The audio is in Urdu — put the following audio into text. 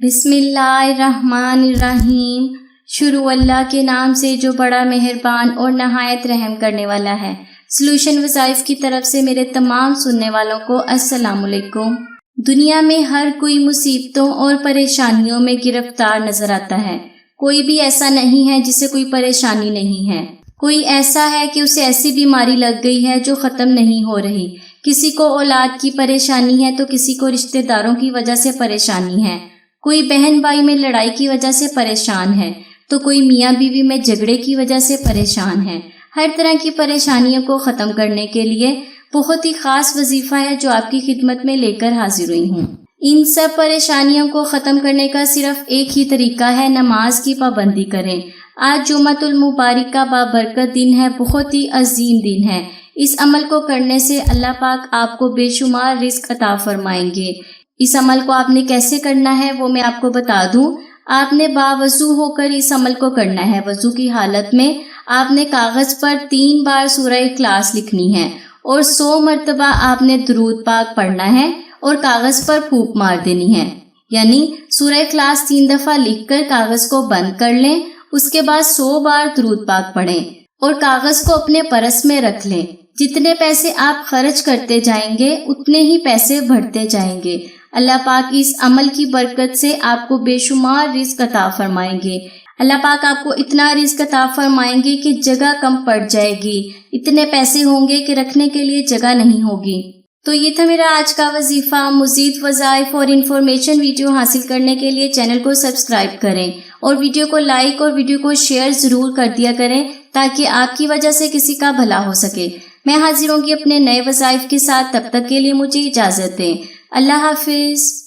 بسم اللہ الرحمن الرحیم۔ شروع اللہ کے نام سے جو بڑا مہربان اور نہایت رحم کرنے والا ہے۔ سلوشن وظائف کی طرف سے میرے تمام سننے والوں کو السلام علیکم۔ دنیا میں ہر کوئی مصیبتوں اور پریشانیوں میں گرفتار نظر آتا ہے۔ کوئی بھی ایسا نہیں ہے جسے کوئی پریشانی نہیں ہے۔ کوئی ایسا ہے کہ اسے ایسی بیماری لگ گئی ہے جو ختم نہیں ہو رہی۔ کسی کو اولاد کی پریشانی ہے تو کسی کو رشتہ داروں کی وجہ سے پریشانی ہے۔ کوئی بہن بھائی میں لڑائی کی وجہ سے پریشان ہے تو کوئی میاں بیوی میں جھگڑے کی وجہ سے پریشان ہے۔ ہر طرح کی پریشانیوں کو ختم کرنے کے لیے بہت ہی خاص وظیفہ ہے جو آپ کی خدمت میں لے کر حاضر ہوئی ہوں۔ ان سب پریشانیوں کو ختم کرنے کا صرف ایک ہی طریقہ ہے، نماز کی پابندی کریں۔ آج جمعۃ المبارک کا بابرکت دن ہے، بہت ہی عظیم دن ہے۔ اس عمل کو کرنے سے اللہ پاک آپ کو بے شمار رزق عطا فرمائیں گے۔ اس عمل کو آپ نے کیسے کرنا ہے وہ میں آپ کو بتا دوں۔ آپ نے باوضو ہو کر اس عمل کو کرنا ہے۔ وضو کی حالت میں آپ نے کاغذ پر 3 بار سورہ اخلاص لکھنی ہے اور 100 مرتبہ آپ نے درود پاک پڑھنا ہے اور کاغذ پر پھونک مار دینی ہے۔ یعنی سورہ اخلاص 3 دفعہ لکھ کر کاغذ کو بند کر لیں، اس کے بعد 100 بار درود پاک پڑھیں اور کاغذ کو اپنے پرس میں رکھ لیں۔ جتنے پیسے آپ خرچ کرتے جائیں گے اتنے ہی پیسے بڑھتے جائیں گے۔ اللہ پاک اس عمل کی برکت سے آپ کو بے شمار رزق عطا فرمائیں گے۔ اللہ پاک آپ کو اتنا رزق عطا فرمائیں گے کہ جگہ کم پڑ جائے گی، اتنے پیسے ہوں گے کہ رکھنے کے لیے جگہ نہیں ہوگی۔ تو یہ تھا میرا آج کا وظیفہ۔ مزید وظائف اور انفارمیشن ویڈیو حاصل کرنے کے لیے چینل کو سبسکرائب کریں اور ویڈیو کو لائک اور ویڈیو کو شیئر ضرور کر دیا کریں تاکہ آپ کی وجہ سے کسی کا بھلا ہو سکے۔ میں حاضر ہوں گی اپنے نئے وظائف کے ساتھ، تب تک کے لیے مجھے اجازت دیں۔ اللہ حافظ۔